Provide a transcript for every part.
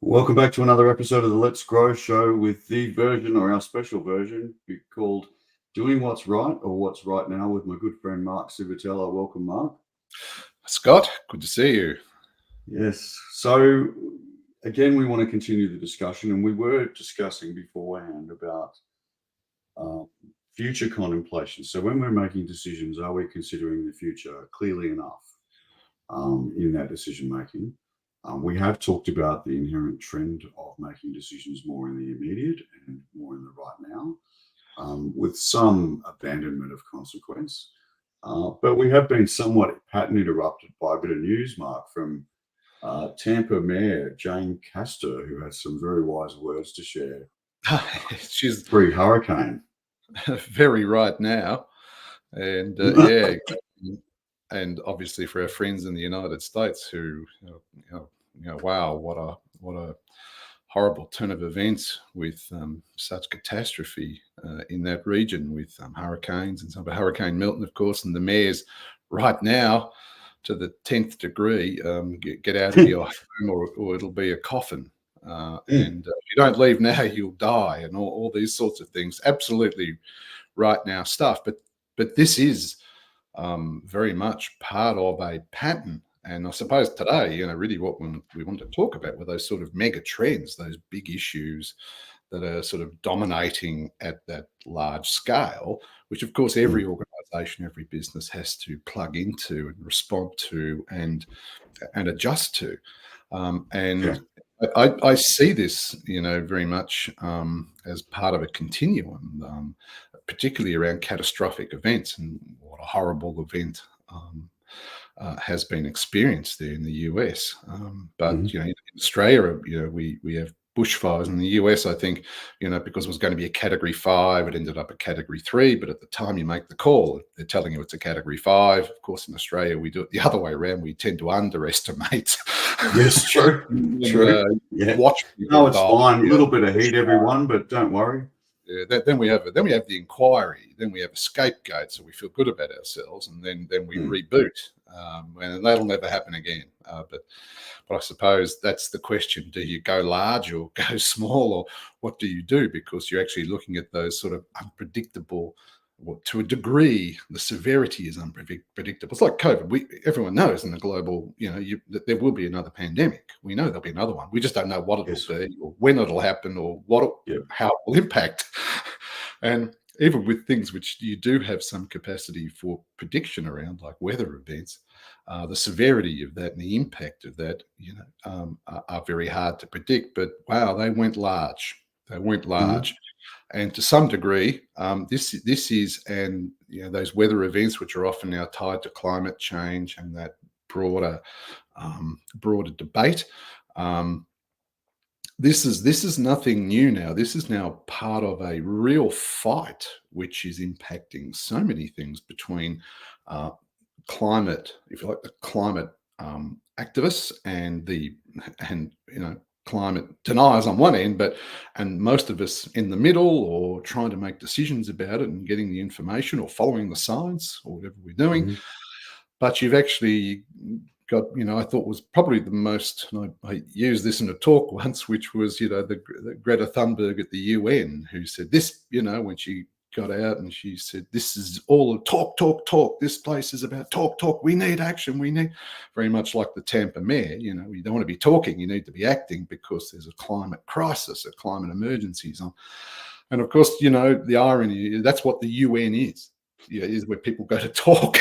Welcome back to another episode of the Let's Grow show with the version or our special version called Doing What's Right or What's Right Now with my good friend Mark Civitella. Welcome, Mark. Scott, good to see you. Yes. So, again, we want to continue the discussion, and we were discussing beforehand about future contemplation. So, when we're making decisions, are we considering the future clearly enough in that decision making? We have talked about the inherent trend of making decisions more in the immediate and more in the right now, with some abandonment of consequence. But we have been somewhat pattern interrupted by a bit of news, Mark, from Tampa Mayor Jane Castor, who has some very wise words to share. She's Pre-hurricane. very right now. And yeah, and obviously for our friends in the United States who, wow, what a horrible turn of events with such catastrophe in that region with hurricanes and some of Hurricane Milton, of course, and the mayor's right now to the 10th degree, get out of your home or it'll be a coffin. And if you don't leave now, you'll die, and all these sorts of things. Absolutely right now stuff. But this is very much part of a pattern. And I suppose today, really what we want to talk about were those sort of mega trends, those big issues that are sort of dominating at that large scale, which of course every organization, every business has to plug into and respond to and adjust to. I see this, very much as part of a continuum, particularly around catastrophic events, and what a horrible event has been experienced there in the US. But in Australia, we have bushfires. In the US, I think, because it was going to be a Category 5, it ended up a Category 3. But at the time you make the call, they're telling you it's a Category 5. Of course, in Australia, we do it the other way around. We tend to underestimate. Yes, true. True. Watch. No, it's fine. A little bit of heat, everyone, but don't worry. Yeah, then we have the inquiry. Then we have a scapegoat, so we feel good about ourselves, and then we reboot, and that'll never happen again. But I suppose that's the question: do you go large or go small, or what do you do? Because you're actually looking at those sort of unpredictable. Well, to a degree, the severity is unpredictable. It's like COVID. Everyone knows in the global, that there will be another pandemic. We know there'll be another one. We just don't know what it'll be, or when it'll happen, or how it will impact. And even with things which you do have some capacity for prediction around, like weather events, the severity of that and the impact of that, are very hard to predict. But wow, they went large. And to some degree, this is, and those weather events, which are often now tied to climate change and that broader debate. This is nothing new now. This is now part of a real fight, which is impacting so many things between climate, if you like, the climate activists and climate deniers on one end, and most of us in the middle, or trying to make decisions about it and getting the information or following the science or whatever we're doing. But you've actually got, I thought was probably the most, and I used this in a talk once, which was, the Greta Thunberg at the UN, who said this, when she got out and she said, this is all talk. This place is about talk. We need action. We need, very much like the Tampa mayor, you don't want to be talking, you need to be acting, because there's a climate crisis, a climate emergencies on. And of course, the irony, that's what the UN is. Is where people go to talk.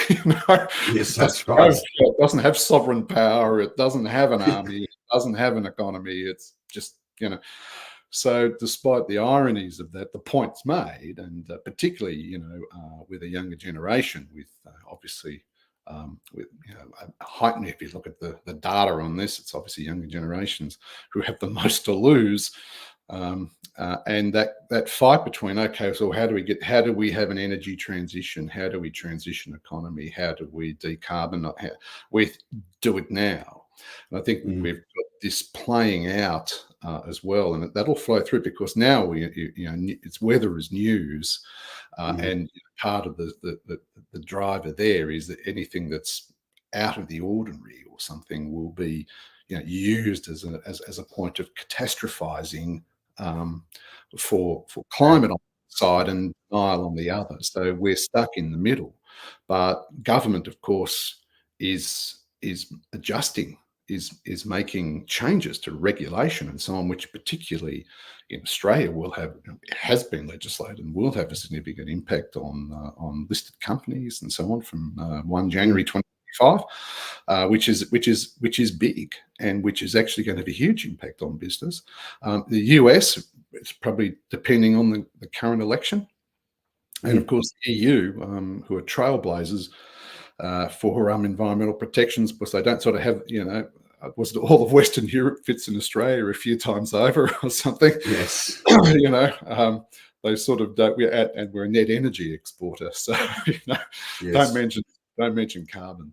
Yes, that's right. It doesn't have sovereign power. It doesn't have an army. It doesn't have an economy. It's just, So despite the ironies of that, the point's made, and particularly, with a younger generation, with obviously, with a heightened. If you look at the data on this, it's obviously younger generations who have the most to lose. And that fight between, okay, so how do we have an energy transition? How do we transition economy? How do we decarbonize? We do it now. And I think we've got this playing out as well, and that'll flow through, because now it's weather is news, and part of the driver there is that anything that's out of the ordinary or something will be, used as a point of catastrophizing for climate on one side and denial on the other. So we're stuck in the middle. But government, of course, is adjusting, is making changes to regulation and so on, which particularly in Australia has been legislated and will have a significant impact on listed companies and so on from 1 January 2025, which is big and which is actually going to have a huge impact on business. The US, it's probably depending on the current election. And of course, the EU, who are trailblazers for environmental protections, because they don't sort of have, was it all of Western Europe fits in Australia a few times over or something? Yes. They sort of don't. And we're a net energy exporter, so Yes. don't mention carbon.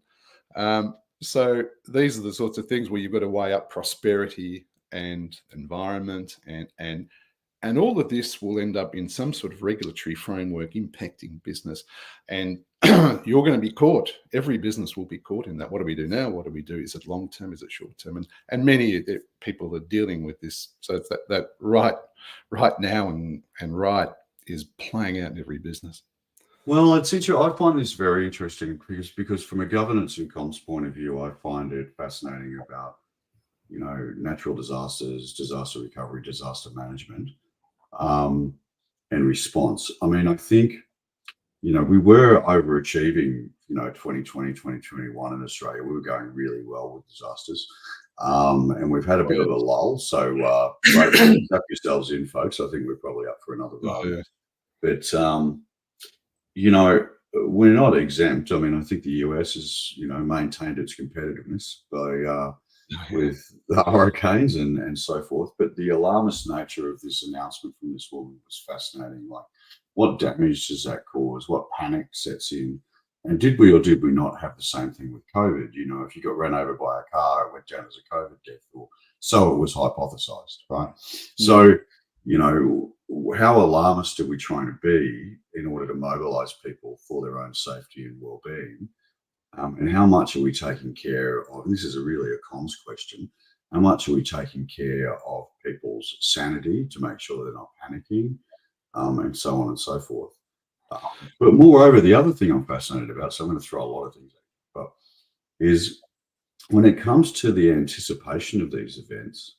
So these are the sorts of things where you've got to weigh up prosperity and environment, and all of this will end up in some sort of regulatory framework impacting business. And you're going to be caught. Every business will be caught in that. What do we do now? What do we do? Is it long term? Is it short term? And many people are dealing with this. So it's that right now and right is playing out in every business. Well, it's interesting. I find this very interesting because from a governance and comms point of view, I find it fascinating about, natural disasters, disaster recovery, disaster management, and response. I mean, I think, we were overachieving, 2020, 2021 in Australia. We were going really well with disasters. And we've had a bit of a lull. So strap yourselves in, folks. I think we're probably up for another run. But, we're not exempt. I mean, I think the US has, maintained its competitiveness with the hurricanes and so forth. But the alarmist nature of this announcement from this woman was fascinating. Like, what damage does that cause? What panic sets in? And did we or did we not have the same thing with COVID? If you got run over by a car, it went down as a COVID death, or so it was hypothesized, right? So, how alarmist are we trying to be in order to mobilize people for their own safety and well-being? And how much are we taking care of? And this is really a comms question. How much are we taking care of people's sanity to make sure they're not panicking, and so on and so forth? But moreover, the other thing I'm fascinated about, so I'm going to throw a lot of things at you, but is when it comes to the anticipation of these events,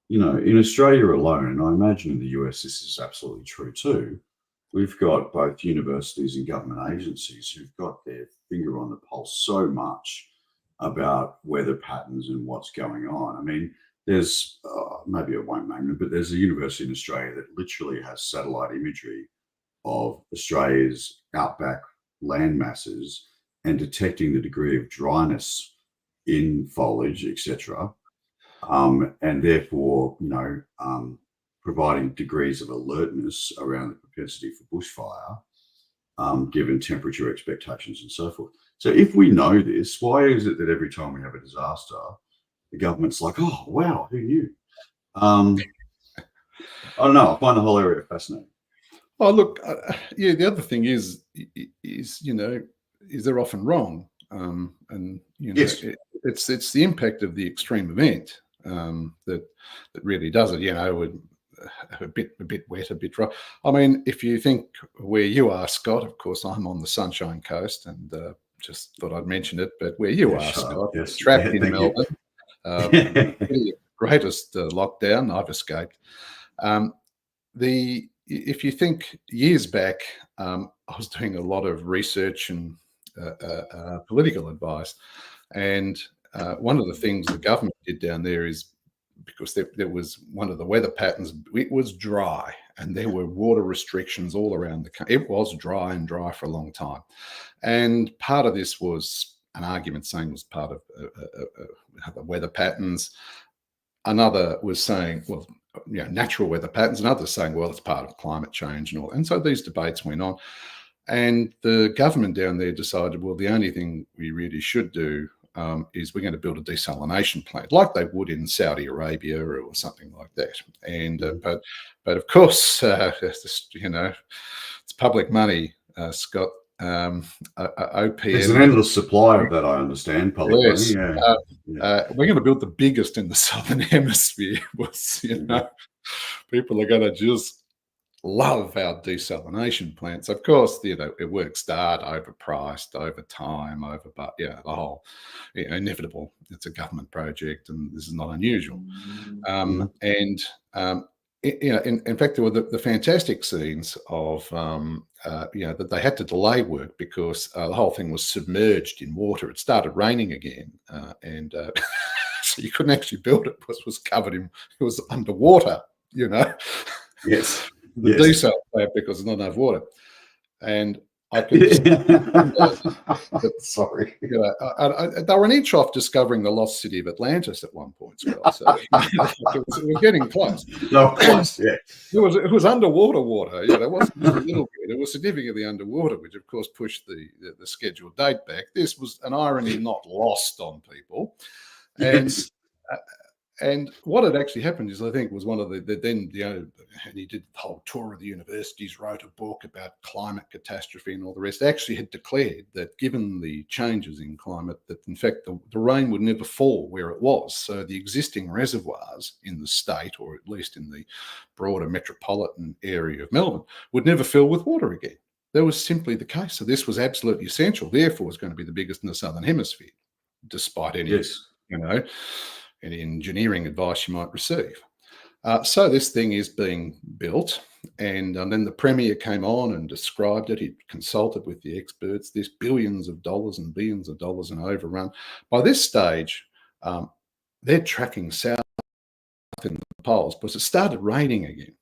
in Australia alone, and I imagine in the US this is absolutely true too, we've got both universities and government agencies who've got their finger on the pulse so much about weather patterns and what's going on. I mean, there's, maybe I won't name it, but there's a university in Australia that literally has satellite imagery of Australia's outback land masses and detecting the degree of dryness in foliage, etc. And therefore, providing degrees of alertness around the propensity for bushfire, given temperature expectations and so forth. So if we know this, why is it that every time we have a disaster, the government's like, oh, wow, who knew? I don't know. I find the whole area fascinating. Oh, look, the other thing is they're often wrong. And, yes. It's the impact of the extreme event that really does it, with a bit wet, a bit dry. I mean, if you think where you are, Scott, of course, I'm on the Sunshine Coast, and just thought I'd mention it, but where you are, Scott, yes. trapped in Melbourne, the greatest lockdown, I've escaped. If you think years back, I was doing a lot of research and political advice, and one of the things the government did down there is, because there was one of the weather patterns, it was dry and there were water restrictions all around the country. It was dry for a long time. And part of this was an argument saying was part of the weather patterns. Another was saying, well, natural weather patterns, and others saying, well, it's part of climate change and all. And so these debates went on. And the government down there decided, well, the only thing we really should do is we're going to build a desalination plant like they would in Saudi Arabia or something like that. And but of course, it's public money, Scott. There's an OPM. endless supply of that, I understand, publicly. Yes. Yeah. We're going to build the biggest in the southern hemisphere. People are going to just love our desalination plants. Of course, it works hard, overpriced, over time, but the whole inevitable. It's a government project, and this is not unusual. In fact, there were the fantastic scenes of that they had to delay work because the whole thing was submerged in water. It started raining again, and so you couldn't actually build it because it was covered in, it was underwater. Yes. The Yes. desal plant because there's not enough water, and I could. Sorry. They were an inch off discovering the lost city of Atlantis at one point, Scott. So it was getting close. No, close. Yeah. It was underwater water. It wasn't just a little bit. It was significantly underwater, which of course pushed the scheduled date back. This was an irony not lost on people, Yes. and what had actually happened is, I think, was one of and he did the whole tour of the universities, wrote a book about climate catastrophe and all the rest, actually had declared that given the changes in climate, that in fact the rain would never fall where it was. So the existing reservoirs in the state, or at least in the broader metropolitan area of Melbourne, would never fill with water again. That was simply the case. So this was absolutely essential. Therefore, it's going to be the biggest in the southern hemisphere, despite any, any engineering advice you might receive. So this thing is being built, and then the Premier came on and described it. He consulted with the experts. There's billions of dollars and billions of dollars in overrun. By this stage, they're tracking south in the poles because it started raining again.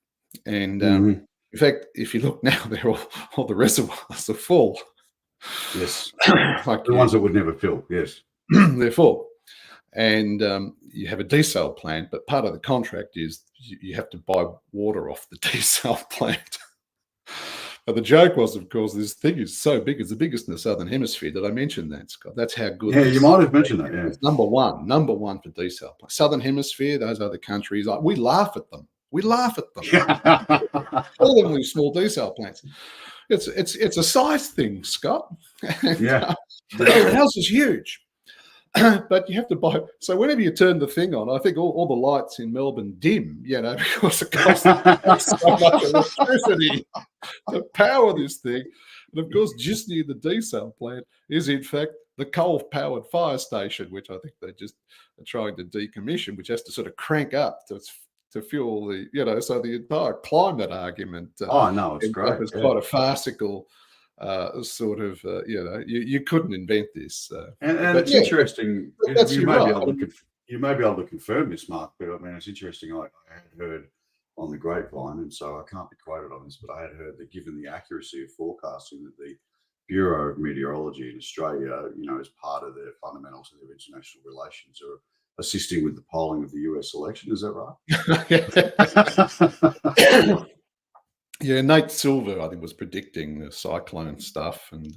And in fact, if you look now, they're all the reservoirs are full. Yes. Like the ones that would never fill. Yes. They're full. And you have a desal plant, but part of the contract is you have to buy water off the desal plant. But the joke was, of course, this thing is so big, it's the biggest in the southern hemisphere. Did I mention that, Scott? That's how good. Yeah, you might have mentioned that. Yeah, it's number one for desal plant. Southern hemisphere, those other countries, we laugh at them. We laugh at them. All of them these small desal plants. It's a size thing, Scott. Yeah, the house is huge. But you have to buy. So whenever you turn the thing on, I think all the lights in Melbourne dim, because it costs so much electricity to power this thing. And of course, just near the desal plant is in fact the coal-powered fire station, which I think they just are trying to decommission, which has to sort of crank up to fuel the, so the entire climate argument. Oh no, it's great. It's quite a farcical. Sort of, you couldn't invent this. And it's interesting. You may be able to confirm this, Mark, but I mean, it's interesting. I had heard on the grapevine, and so I can't be quoted on this, but I had heard that given the accuracy of forecasting, that the Bureau of Meteorology in Australia, as part of their fundamentals of their international relations, are assisting with the polling of the US election. Is that right? Yeah, Nate Silver, I think, was predicting the cyclone stuff, and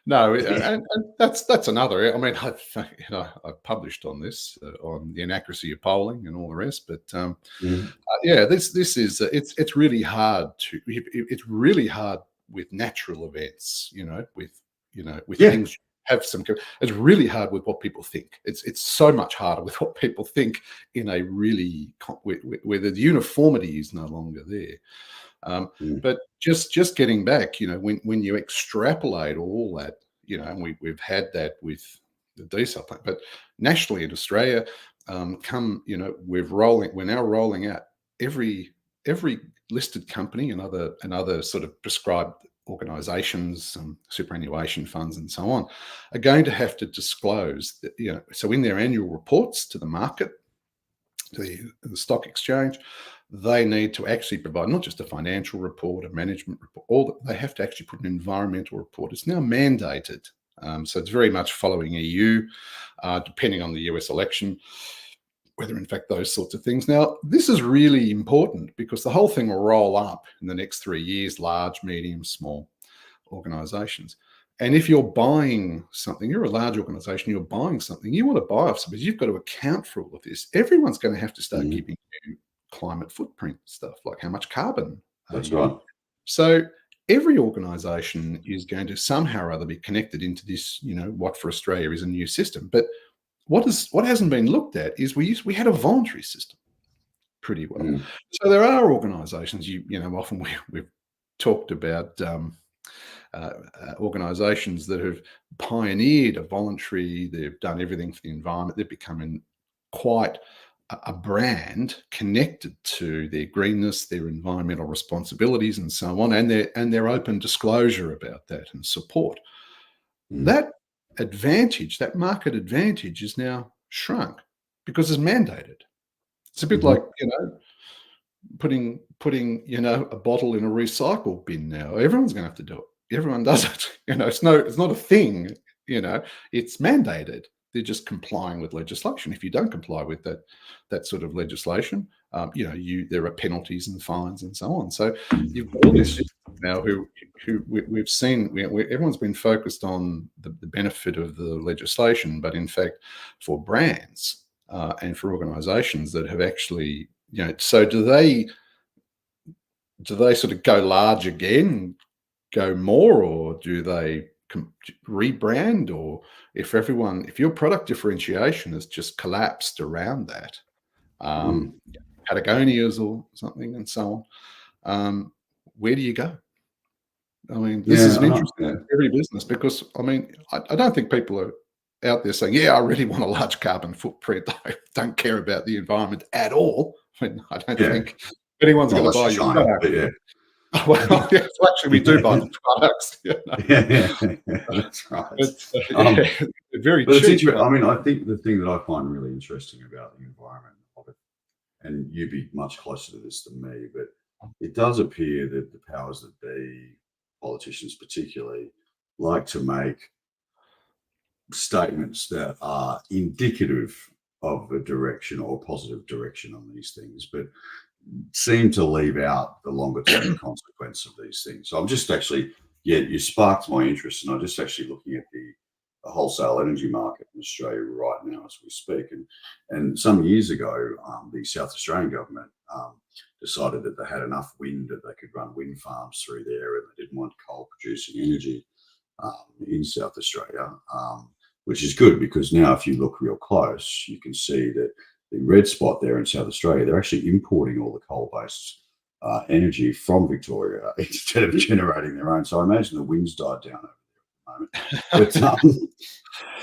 no, and that's another. I mean, I've published on this on the inaccuracy of polling and all the rest, but this is it's really hard it's really hard with natural events, with things. It's really hard with what people think. It's so much harder with what people think in a really where the uniformity is no longer there. But just getting back, when you extrapolate all that, and we've had that with the desal plant, but nationally in Australia, we're now rolling out every listed company and other sort of prescribed organizations, superannuation funds and so on, are going to have to disclose that, so in their annual reports to the market, to the stock exchange, they need to actually provide not just a financial report, a management report, they have to actually put an environmental report. It's now mandated. So it's very much following EU, depending on the US election, whether in fact those sorts of things. Now, this is really important because the whole thing will roll up in the next 3 years, large, medium, small organizations. And if you're buying something, you're a large organization, you're buying something, you want to buy off something, you've got to account for all of this. Everyone's going to have to start giving you climate footprint stuff, like how much carbon. That's right. So every organisation is going to somehow or other be connected into this, what for Australia is a new system. But what hasn't been looked at is we had a voluntary system pretty well. Mm. So there are organisations, often we've talked about organisations that have pioneered a voluntary. They've done everything for the environment. They're becoming quite a brand connected to their greenness, their environmental responsibilities, and so on, and their open disclosure about that and support. Mm. That advantage, that market advantage, is now shrunk because it's mandated. It's a bit Mhm. like putting a bottle in a recycle bin now. Everyone's going to have to do it. Everyone does it. It's not a thing. It's mandated. They're just complying with legislation. If you don't comply with that sort of legislation, there are penalties and fines and so on. So you've got all these Yes. now who we've seen. Everyone's been focused on the benefit of the legislation, but in fact, for brands and for organisations that have actually, so do they sort of go large again, go more, or do they rebrand? Or if your product differentiation has just collapsed around that, Patagonia's or something and so on, where do you go? I mean, this is Yeah. an interesting one for every business, because I don't think people are out there saying, yeah, I really want a large carbon footprint. I don't care about the environment at all. I don't Yeah. think anyone's going to Unless buy you're your China, product. but yeah. Well, yes, actually, we do buy the products. Yeah, that's right. It's Um, very but it's cheap. interesting. I mean, I think the thing that I find really interesting about the environment of it, and you'd be much closer to this than me, but it does appear that the powers that be, politicians particularly, like to make statements that are indicative of a direction or positive direction on these things, but seem to leave out the longer term consequence of these things. So I'm just actually, you sparked my interest, and I'm just actually looking at the wholesale energy market in Australia right now as we speak. And some years ago, the South Australian government decided that they had enough wind that they could run wind farms through there, and they didn't want coal producing energy in South Australia, which is good, because now if you look real close, you can see that the red spot there in South Australia, they're actually importing all the coal-based energy from Victoria instead of generating their own. So I imagine the wind's died down over there at the moment.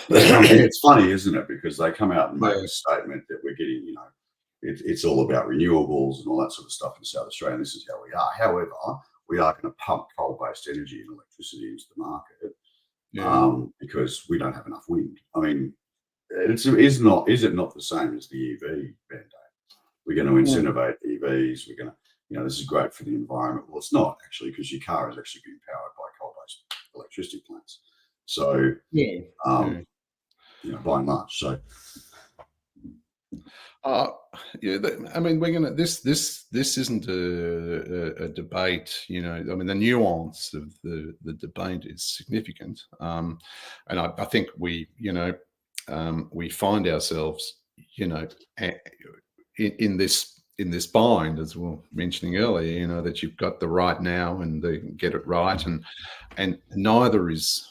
But it's funny, isn't it? Because they come out and make a statement that we're getting, it's all about renewables and all that sort of stuff in South Australia, and this is how we are. However, we are going to pump coal-based energy and electricity into the market because we don't have enough wind. I mean, is it not the same as the EV mandate? We're going to incinerate EVs. We're going to, this is great for the environment. Well, it's not actually, because your car is actually being powered by coal-based electricity plants. So, by and large. So, I mean, we're gonna. This isn't a debate. I mean, the nuance of the debate is significant, and I think we find ourselves, in this bind, as we were mentioning earlier. That you've got the right now and the get it right, and neither is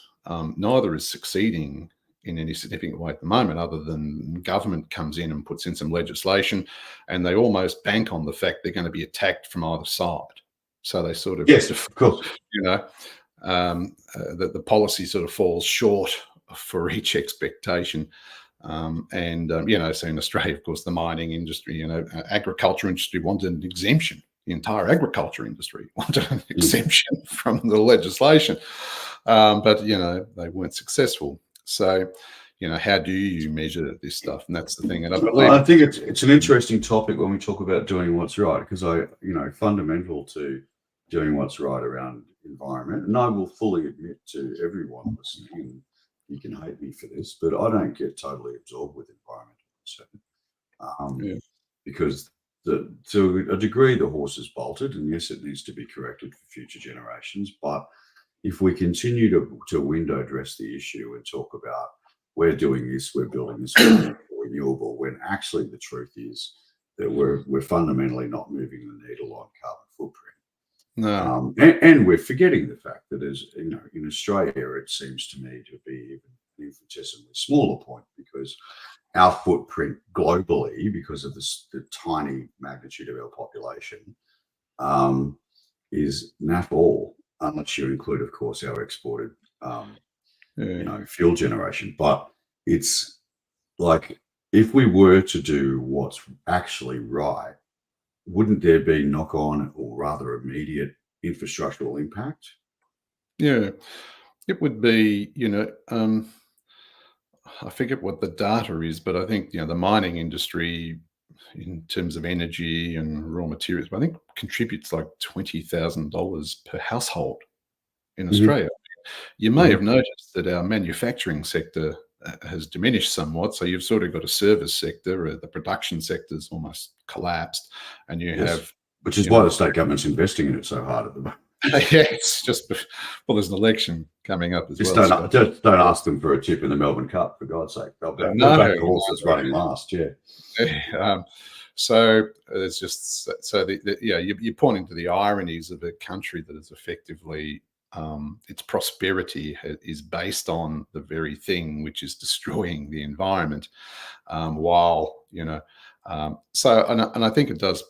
succeeding in any significant way at the moment, other than government comes in and puts in some legislation, and they almost bank on the fact they're going to be attacked from either side. So they sort of, yes, of course, that the policy sort of falls short for each expectation. So in Australia, of course, the mining industry, agriculture industry wanted an exemption. The entire agriculture industry wanted an exemption from the legislation, but they weren't successful. So, how do you measure this stuff? And that's the thing. And I think it's an interesting topic when we talk about doing what's right, because fundamental to doing what's right around environment, and I will fully admit to everyone listening, you can hate me for this, but I don't get totally absorbed with environmental concern, because to a degree the horse is bolted, and yes, it needs to be corrected for future generations. But if we continue to window dress the issue and talk about we're doing this, we're building this renewable, when actually the truth is that we're fundamentally not moving the needle on carbon footprint. No. And we're forgetting the fact that, as you know, in Australia, it seems to me to be even an infinitesimally smaller point, because our footprint globally, because of the tiny magnitude of our population, um, is naff all, unless you include, of course, our exported, Yeah. fuel generation. But it's like, if we were to do what's actually right, wouldn't there be knock-on, or rather immediate, infrastructural impact? Yeah. It would be, I forget what the data is, but I think, the mining industry in terms of energy and raw materials, I think contributes like $20,000 per household in Mhm, Australia. You may have mhm. noticed that our manufacturing sector has diminished somewhat. So you've sort of got a service sector, the production sector's almost collapsed, and you Yes, have, which is you why know, the state government's investing in it so hard at the moment. yeah, it's just well, there's an election coming up as Just well, Scott. don't ask them for a tip in the Melbourne Cup, for God's sake. They'll No, back the horse that's running last. Yeah. um, so there's just so yeah, you're pointing to the ironies of a country that is effectively its prosperity is based on the very thing which is destroying the environment, while so and I think it does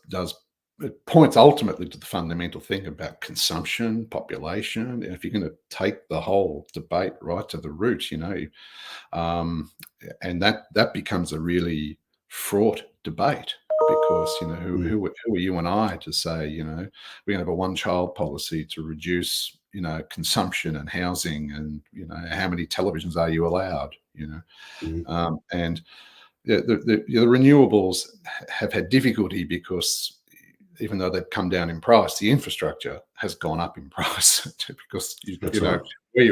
it points ultimately to the fundamental thing about consumption, population. And if you're going to take the whole debate right to the root, um, and that becomes a really fraught debate, because Mm, who are you and I to say, we're going to have a one child policy to reduce, consumption and housing, and how many televisions are you allowed, mm, and the renewables have had difficulty, because even though they've come down in price, the infrastructure has gone up in price because that's right. where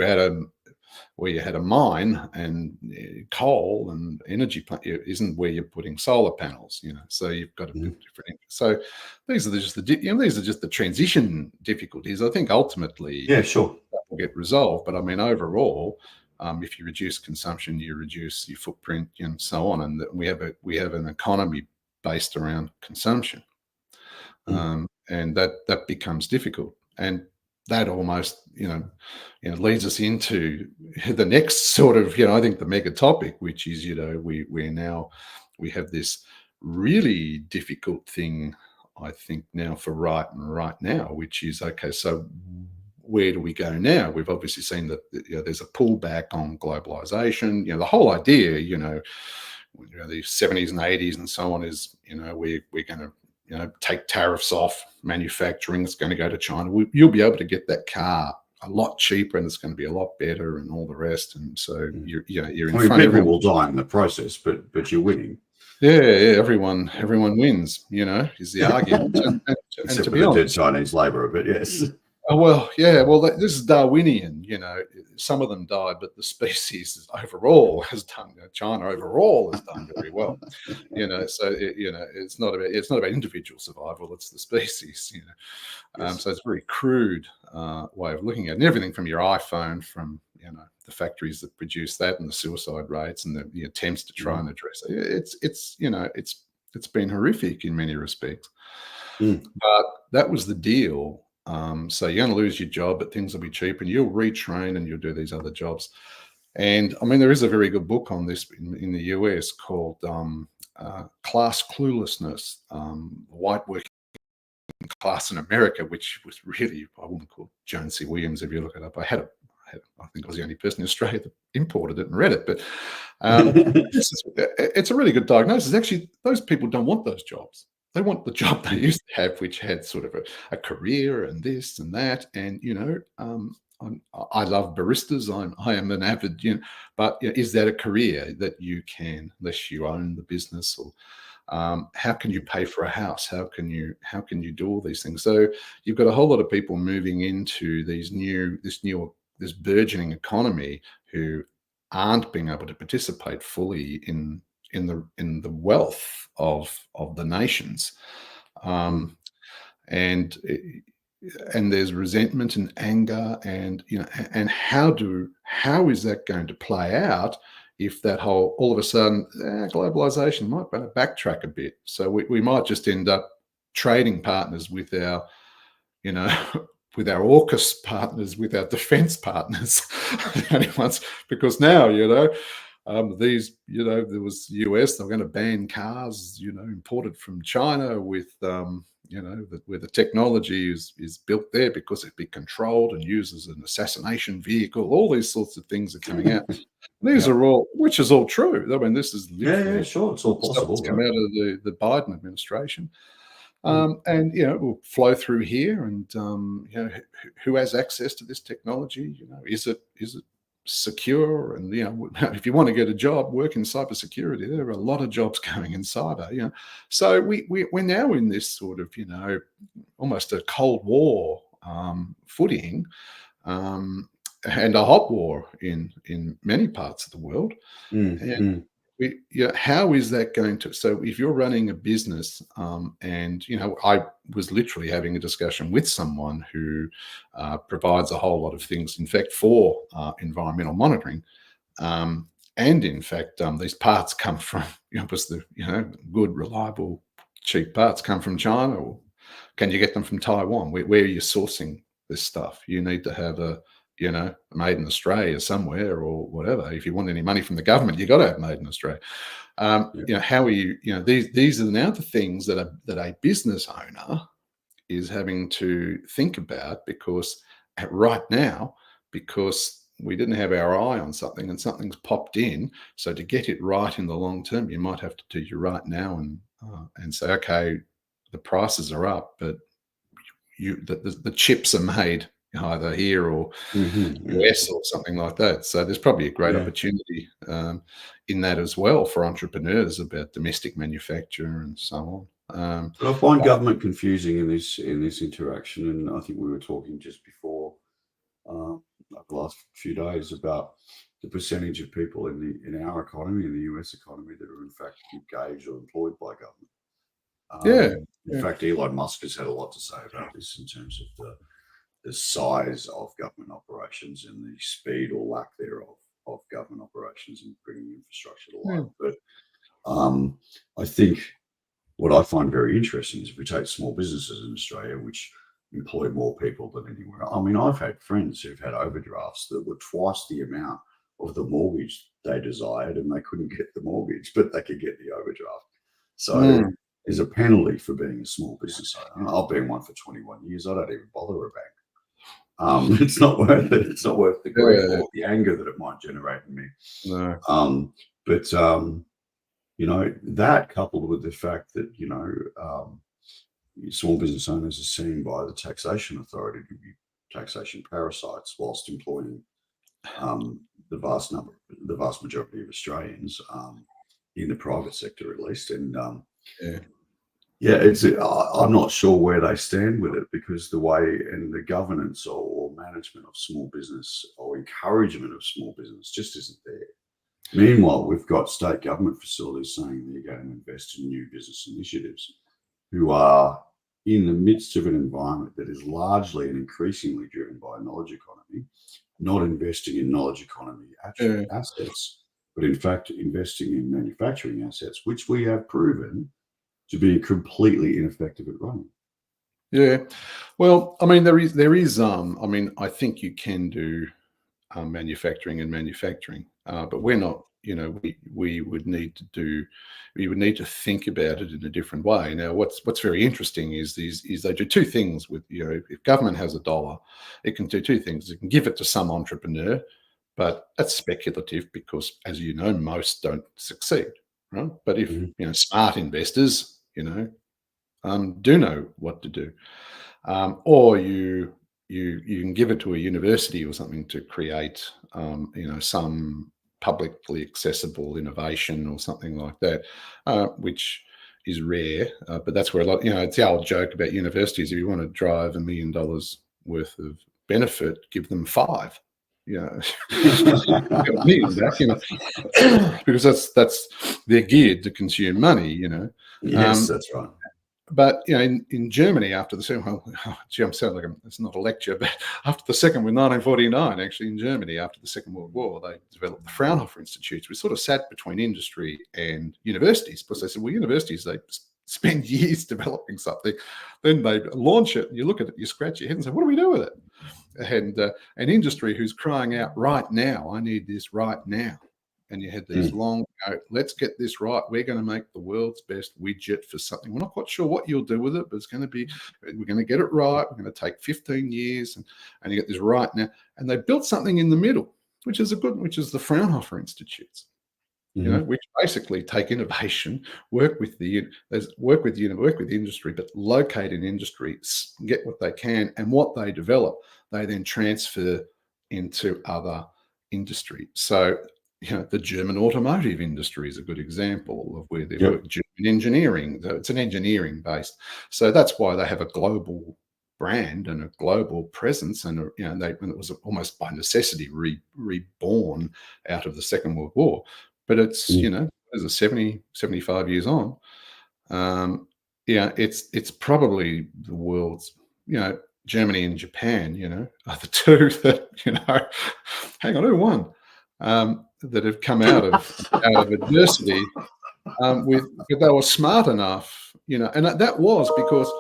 you had a mine and coal and energy plant isn't where you're putting solar panels, so you've got a bit Mm, different. So these are just these are just the transition difficulties. I think ultimately yeah, sure. that will get resolved, but I mean, overall, if you reduce consumption, you reduce your footprint and so on, and we have an economy based around consumption, Mm, and that becomes difficult, and that almost leads us into the next sort of I think the mega topic, which is we have this really difficult thing, I think, now for right now, which is, okay, so where do we go now? We've obviously seen that there's a pullback on globalization. The whole idea, the 70s and 80s and so on, is we're going to take tariffs off manufacturing. It's going to go to China. You'll be able to get that car a lot cheaper, and it's going to be a lot better, and all the rest. And so mm. you're in I mean, front of people everyone. will die in the process, but you're winning. Yeah, everyone wins. Is the argument. And Except to for be the dead honest, Chinese labourer, but yes. oh, well, yeah, well, this is Darwinian. Some of them died, but the species overall has done. China overall has done very well. So it's not about individual survival; it's the species. Yes. So it's a very crude way of looking at it. And everything from your iPhone, from the factories that produce that, and the suicide rates, and the attempts to try Mm, and address it. It's been horrific in many respects. mm, But that was the deal. So you're going to lose your job, but things will be cheap, and you'll retrain and you'll do these other jobs. And I mean, there is a very good book on this in the US called Class Cluelessness, White Working Class in America, which was really a woman called Joan C. Williams. If you look it up, I think I was the only person in Australia that imported it and read it. But it's a really good diagnosis. Actually, those people don't want those jobs. They want the job they mm, used to have, which had sort of a career and this and that. And I love baristas. I am an avid, but is that a career that you can, unless you own the business, or how can you pay for a house? How can you do all these things? So you've got a whole lot of people moving into this burgeoning economy, who aren't being able to participate fully in the wealth of the nations, mm, um, and there's resentment and anger, and and how is that going to play out, if that whole, all of a sudden, globalization might better backtrack a bit, so we might just end up trading partners with our you know, with our AUKUS partners, with our defence partners, the only ones, because now, these, there was US, they were going to ban cars, imported from China with, where the technology is built there because it'd be controlled and used as an assassination vehicle. All these sorts of things are coming out. These Yeah. are all, which is all true. I mean, this is literally Sure, it's all stuff possible, that's come right? out of the Biden administration. Mm. And it will flow through here. And who has access to this technology? Is it secure? And if you want to get a job, work in cybersecurity. There are a lot of jobs going in cyber. So we're now in this sort of almost a Cold War footing. And a hot war in many parts of the world. And how is that going to? So if you're running a business, and I was literally having a discussion with someone who provides a whole lot of things, in fact, for environmental monitoring. And in fact, these parts come from, good, reliable, cheap parts come from China, or can you get them from Taiwan? Where are you sourcing this stuff? You need to have made in Australia somewhere or whatever. If you want any money from the government, you've got to have made in Australia. How are you, these are now the things that a business owner is having to think about, because right now, because we didn't have our eye on something and something's popped in. So to get it right in the long term, you might have to do your right now and say, okay, the prices are up, but the chips are made either here or US or something like that. So there's probably a great opportunity in that as well for entrepreneurs about domestic manufacture and so on. But I find government confusing in this interaction, and I think we were talking just before like the last few days about the percentage of people in our economy, in the US economy, that are in fact engaged or employed by government. In fact, Elon Musk has had a lot to say about this in terms of the size of government operations and the speed or lack thereof of government operations and bringing infrastructure to life. But I think what I find very interesting is if we take small businesses in Australia, which employ more people than anywhere. I mean, I've had friends who've had overdrafts that were twice the amount of the mortgage they desired, and they couldn't get the mortgage, but they could get the overdraft. So there's a penalty for being a small business owner. I've been one for 21 years. I don't even bother a bank. It's not worth it. It's not worth the grief or the anger that it might generate in me. No. But that coupled with the fact that small business owners are seen by the taxation authority to be taxation parasites, whilst employing the vast majority of Australians in the private sector, at least. And I'm not sure where they stand with it, because the way and the governance or management of small business or encouragement of small business just isn't there. Meanwhile, we've got state government facilities saying they're going to invest in new business initiatives, who are in the midst of an environment that is largely and increasingly driven by a knowledge economy, not investing in knowledge economy assets, but in fact investing in manufacturing assets, which we have proven to be completely ineffective at running. Yeah. Well, I mean, there is, I mean, I think you can do manufacturing, but we're not, we would need to think about it in a different way. Now, what's very interesting is they do two things with, if government has $1, it can do two things. It can give it to some entrepreneur, but that's speculative because, as you know, most don't succeed, right? But if, smart investors, do know what to do. Or you can give it to a university or something to create, some publicly accessible innovation or something like that, which is rare. But that's where a lot, it's the old joke about universities. If you want to drive $1 million worth of benefit, give them 5. Got $1 million back, because that's they're geared to consume money. Yes, that's right. But in Germany, after the second, I'm sounding like it's not a lecture, but after the second, with 1949, actually in Germany, after the Second World War, they developed the Fraunhofer Institutes, which sort of sat between industry and universities, because they said, well, universities, they spend years developing something, then they launch it, and you look at it, you scratch your head and say, what do we do with it? And an industry who's crying out right now, I need this right now. And you had these long, let's get this right. We're going to make the world's best widget for something. We're not quite sure what you'll do with it, but it's going to be, we're going to get it right. We're going to take 15 years and you get this right now. And they built something in the middle, which is the Fraunhofer Institutes. You know, which basically take innovation, work with the industry, but locate in industry, get what they can, and what they develop, they then transfer into other industry. So, you know, the German automotive industry is a good example of where they work. German engineering, it's an engineering based. So that's why they have a global brand and a global presence, and you know, it was almost by necessity reborn out of the Second World War. But it's, you know, as a 70, 75 years on, yeah, it's probably the world's, you know, Germany and Japan, you know, are the two that, you know, hang on, who won? That have come out of adversity, but they were smart enough, you know, and that was because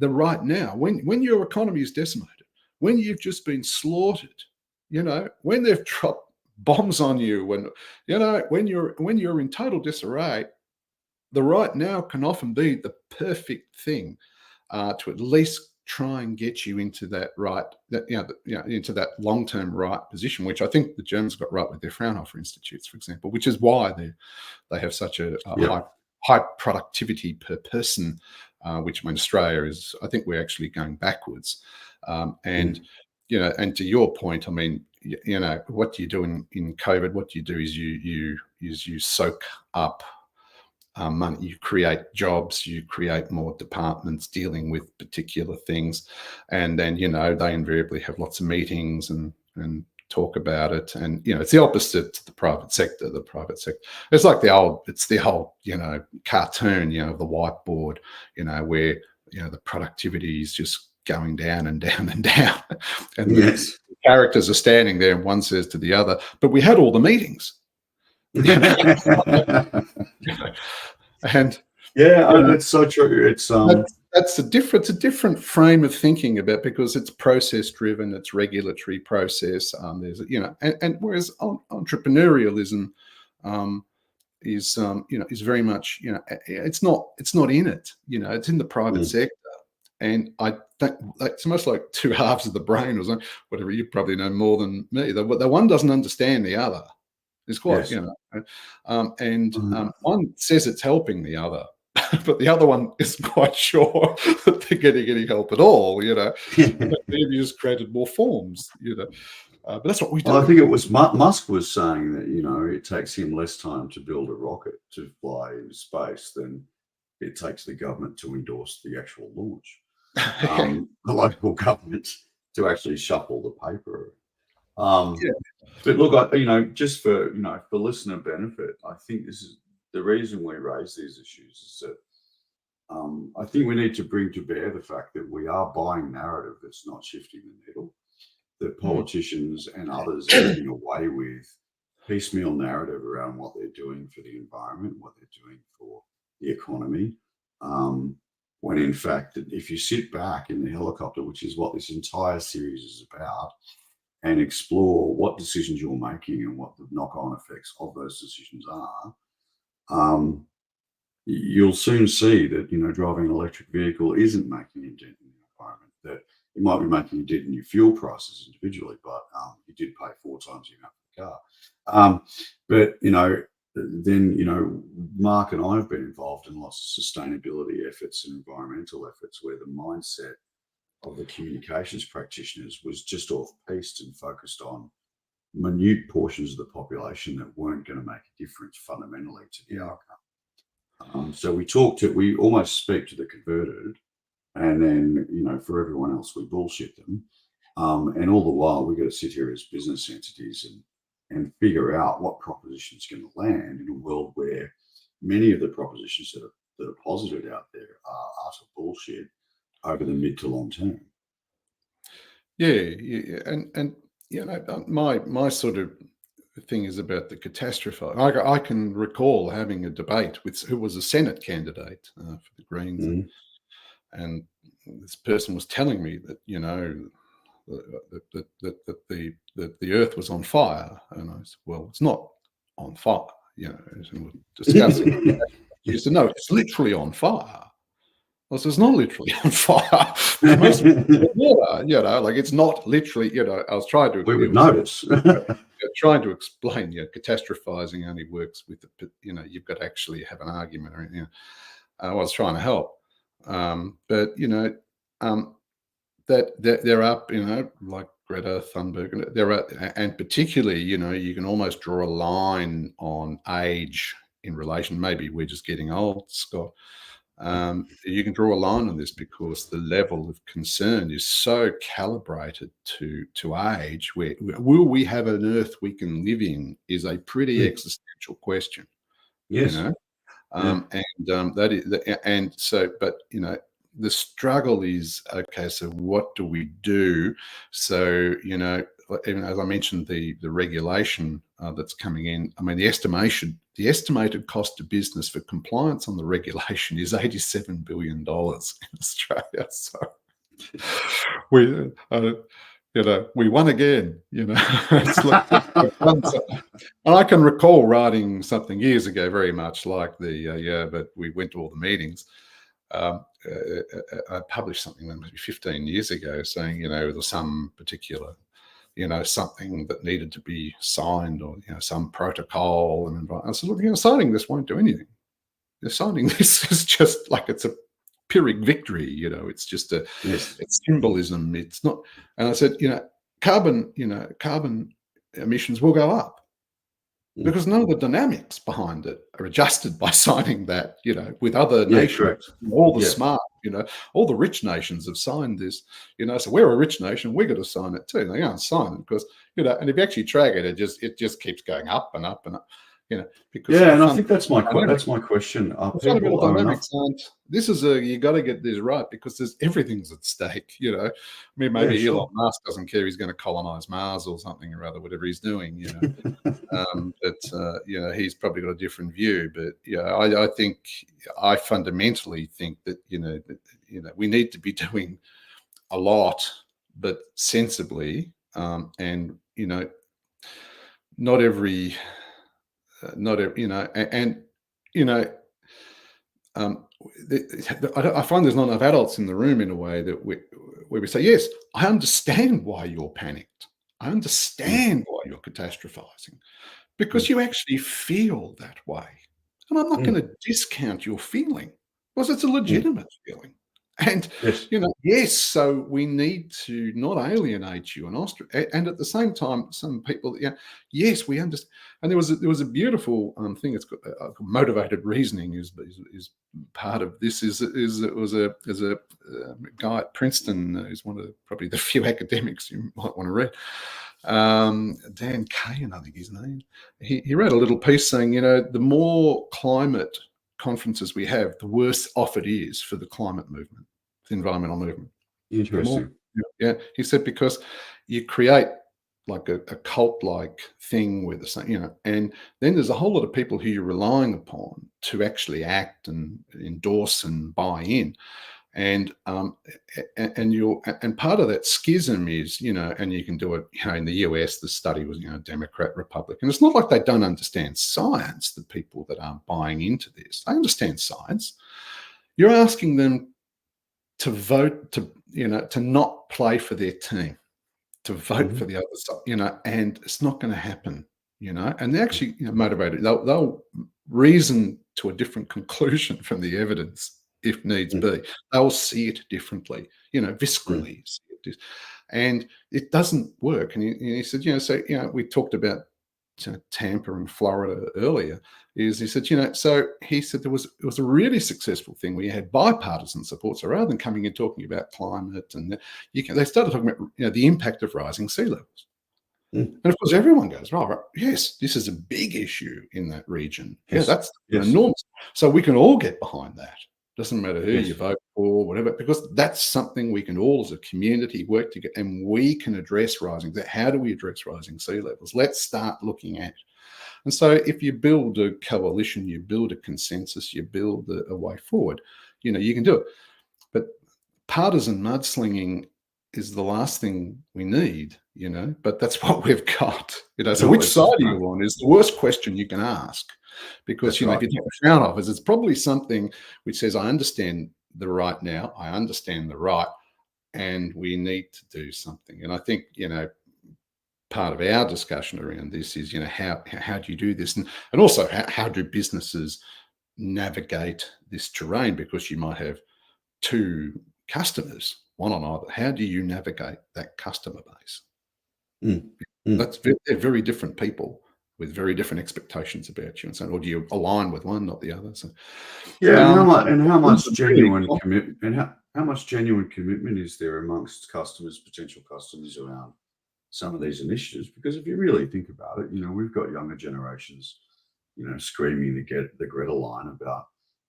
right now, when your economy is decimated, when you've just been slaughtered, you know, when they've dropped bombs on you, when you're in total disarray, the right now can often be the perfect thing to at least try and get you into that into that long-term right position, which I think the Germans got right with their Fraunhofer Institutes, for example, which is why they have such a high productivity per person, which in Australia is, I think we're actually going backwards. And you know, and to your point, I mean, you know, what you do in COVID, what you do is you soak up money, you create jobs, you create more departments dealing with particular things, and then, you know, they invariably have lots of meetings and talk about it. And, you know, it's the opposite to the private sector. The private sector, it's like the old, you know, cartoon, you know, the whiteboard, you know, where, you know, the productivity is just going down and down and down. And the characters are standing there and one says to the other, but we had all the meetings. And it's so true. It's that's a different frame of thinking about, because it's process driven, it's regulatory process. There's, you know, and whereas entrepreneurialism is you know, is very much, you know, it's not in it, you know, it's in the private sector. And I think it's almost like two halves of the brain or something, whatever. You probably know more than me. The one doesn't understand the other. It's quite, you know, one says it's helping the other, but the other one isn't quite sure that they're getting any help at all, you know. Maybe just created more forms, you know. But that's what we do. Well, I think it was Musk was saying that, you know, it takes him less time to build a rocket to fly into space than it takes the government to endorse the actual launch. The local government to actually shuffle the paper. But look, you know, just for, you know, for listener benefit, I think this is the reason we raise these issues, is that I think we need to bring to bear the fact that we are buying narrative that's not shifting the needle, that politicians and others are getting away with piecemeal narrative around what they're doing for the environment, what they're doing for the economy. When in fact, if you sit back in the helicopter, which is what this entire series is about, and explore what decisions you're making and what the knock-on effects of those decisions are, you'll soon see that, you know, driving an electric vehicle isn't making a dent in the environment. That it might be making a dent in your fuel prices individually, but you did pay 4 times the amount for the car. But, you know, then, you know, Mark and I have been involved in lots of sustainability efforts and environmental efforts where the mindset of the communications practitioners was just off-piste and focused on minute portions of the population that weren't going to make a difference fundamentally to the outcome. So we almost speak to the converted, and then, you know, for everyone else, we bullshit them. And all the while, we've got to sit here as business entities and figure out what proposition is going to land in a world where many of the propositions that are posited out there are utter bullshit over the mid to long term. Yeah, and you know, my sort of thing is about the catastrophe. I can recall having a debate with who was a Senate candidate for the Greens, and this person was telling me that that the Earth was on fire, and I said, "Well, it's not on fire," and we're discussing. He said, "No, it's literally on fire." I said, "It's not literally on fire. Most water, like it's not literally." I was trying to. We would notice. Trying to explain, catastrophizing only works with you've got to actually have an argument or anything. I was trying to help, but that there are like Greta Thunberg, there are, and particularly you can almost draw a line on age in relation. Maybe we're just getting old, Scott. You can draw a line on this because the level of concern is so calibrated to age. Where will we have an Earth we can live in is a pretty existential question. Yes. That is, and so, but the struggle is, okay, so what do we do? So even as I mentioned, the regulation that's coming in. I mean, the estimated cost to business for compliance on the regulation is $87 billion in Australia. So we won again. It's like, and I can recall writing something years ago, very much like but we went to all the meetings. I published something maybe 15 years ago saying, there was some particular something that needed to be signed, or some protocol, and I said, look, signing this won't do anything. Signing this is just like it's a Pyrrhic victory. It's just it's symbolism. It's not. And I said, carbon emissions will go up because none of the dynamics behind it are adjusted by signing that. With other nations, all the smart. All the rich nations have signed this, so we're a rich nation, we're going to sign it too. They can't sign it because, and if you actually track it, it just keeps going up and up and up, because and I think that's my question. Fundamental dynamics aren't. This is you got to get this right because everything's at stake. I mean, maybe Elon Musk doesn't care; he's going to colonize Mars or something or other, whatever he's doing. But he's probably got a different view. But I fundamentally think that we need to be doing a lot, but sensibly, and not every. I find there's not enough adults in the room in a way that where we say, yes, I understand why you're panicked. I understand why you're catastrophizing, because you actually feel that way. And I'm not going to discount your feeling because it's a legitimate feeling. And, yes, so we need to not alienate you and ostracize. And at the same time, some people, yes, we understand. And there was a beautiful thing. It's got motivated reasoning is part of this. It was a guy at Princeton who's one of probably the few academics you might want to read. Dan Kahan, I think his name. He wrote a little piece saying, the more climate conferences we have, the worse off it is for the climate movement, the environmental movement. Interesting. He said because you create like a cult-like thing with the same, and then there's a whole lot of people who you're relying upon to actually act and endorse and buy in, and part of that schism is, and you can do it, in the US, the study was, Democrat, Republican. It's not like they don't understand science, the people that aren't buying into this. They understand science. You're asking them to vote, to not play for their team, to vote for the other side, and it's not going to happen, and they're actually motivated. They'll reason to a different conclusion from the evidence if needs be. They'll see it differently, viscerally. And it doesn't work. And he said, we talked about Tampa and Florida earlier. He said, so he said it was a really successful thing where you had bipartisan support. So rather than coming in talking about climate, and they started talking about the impact of rising sea levels. And of course, everyone goes, right, yes, this is a big issue in that region. That's enormous. So we can all get behind that. Doesn't matter who Yes. you vote for, whatever, because that's something we can all as a community work together, and we can address rising. How do we address rising sea levels? Let's start looking at. And so if you build a coalition, you build a consensus, you build a way forward, you can do it. But partisan mudslinging is the last thing we need, but that's what we've got. So No, which it's side just are you on is the worst question you can ask. Because, that's right. if you take the front office, it's probably something which says, I understand the right now, I understand the right, and we need to do something. And I think, part of our discussion around this is, how do you do this? And also, how do businesses navigate this terrain? Because you might have two customers, one on either. How do you navigate that customer base? Mm. Mm. They're very different people with very different expectations about you, and so, or do you align with one, not the other? So, Yeah, and how these much are really genuine commitment and how much genuine commitment is there amongst customers, potential customers around some of these initiatives? Because if you really think about it, we've got younger generations, screaming to get the Greta line about,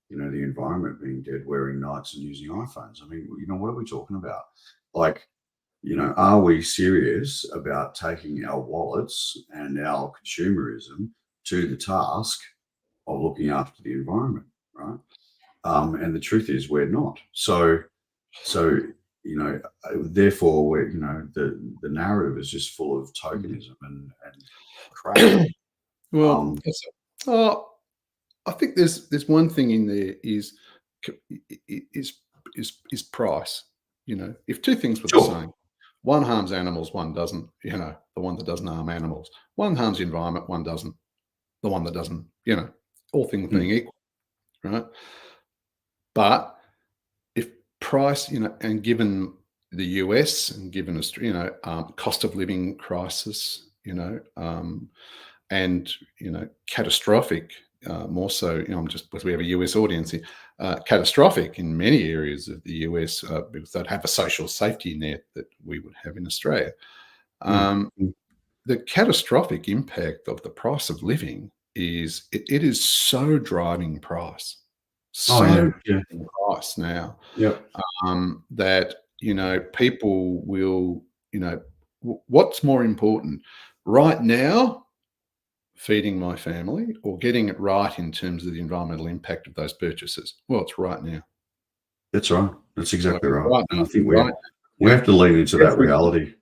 the environment being dead, wearing nights and using iPhones. I mean, what are we talking about? Like, are we serious about taking our wallets and our consumerism to the task of looking after the environment, right? And the truth is, we're not. So therefore, we're the narrative is just full of tokenism and crap. well, I think there's one thing in there is price. If two things were the Sure. same, one harms animals, one doesn't. The one that doesn't harm animals, one harms the environment, one doesn't. The one that doesn't. All things being equal, right? But if price, and given the US and given Australia, cost of living crisis, and catastrophic, more so, I'm just because we have a US audience here, catastrophic in many areas of the US, because they'd have a social safety net that we would have in Australia. The catastrophic impact of the price of living is it is so driving price, driving price now. Yep. That people will, what's more important right now, feeding my family or getting it right in terms of the environmental impact of those purchases? Well, it's right now. That's right. That's exactly right. Right And now, I think right. we have to lean into that reality.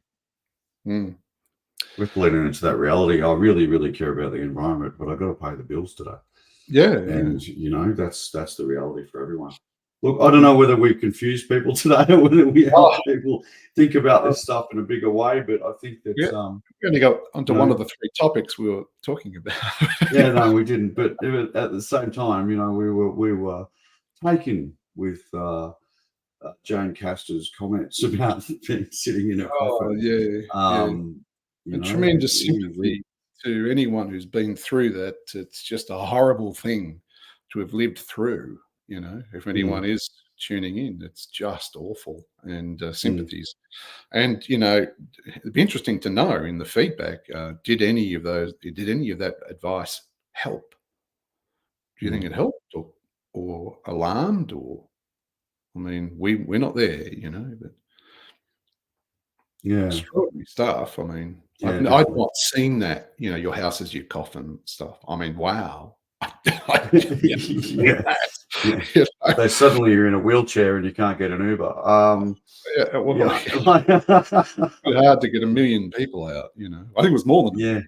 Mm. We have to lean into that reality. I really, really care about the environment, but I've got to pay the bills today. Yeah. And that's the reality for everyone. Look, I don't know whether we confuse people today or whether we help people think about this stuff in a bigger way, but I think that we only got onto one of the three topics we were talking about. Yeah, no, we didn't. But at the same time, we were taken with Jane Castor's comments about sitting in a coffin. And tremendous sympathy to anyone who's been through that. It's just a horrible thing to have lived through. If anyone is tuning in, it's just awful, and sympathies. And it'd be interesting to know in the feedback, did any of that advice help? Do you think it helped, or alarmed, or I mean, we're not there, but extraordinary stuff. I mean, I've not seen that. Your house is your coffin stuff. I mean, wow. So suddenly you're in a wheelchair and you can't get an Uber. It's hard to get 1 million people out. I think it was more than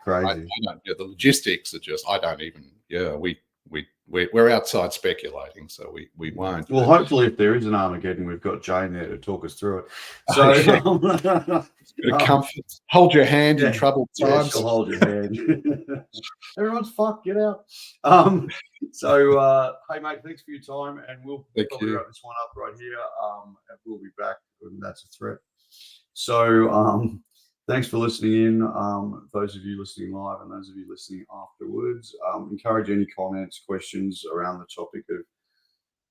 crazy. The logistics are just. I don't even. We're outside speculating, so we won't. Well, hopefully, if there is an Armageddon, we've got Jane there to talk us through it. So, comfort. Hold your hand in troubled times. She'll hold your hand. Everyone's fucked. Get out. Hey, mate, thanks for your time, and we'll probably wrap this one up right here. And we'll be back when that's a threat. So, thanks for listening in. Those of you listening live and those of you listening afterwards, encourage any comments, questions around the topic of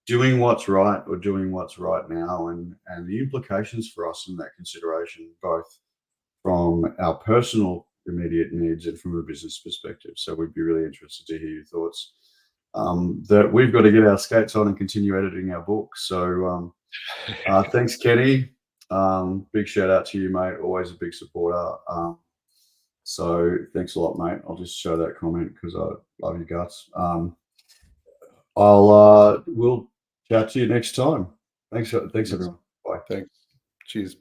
doing what's right or doing what's right now, and the implications for us in that consideration, both from our personal immediate needs and from a business perspective. So we'd be really interested to hear your thoughts. that we've got to get our skates on and continue editing our book. So thanks, Kenny. Big shout out to you, mate. Always a big supporter. So thanks a lot, mate. I'll just show that comment because I love your guts. We'll chat to you next time. Thanks everyone. Bye. Thanks. Cheers.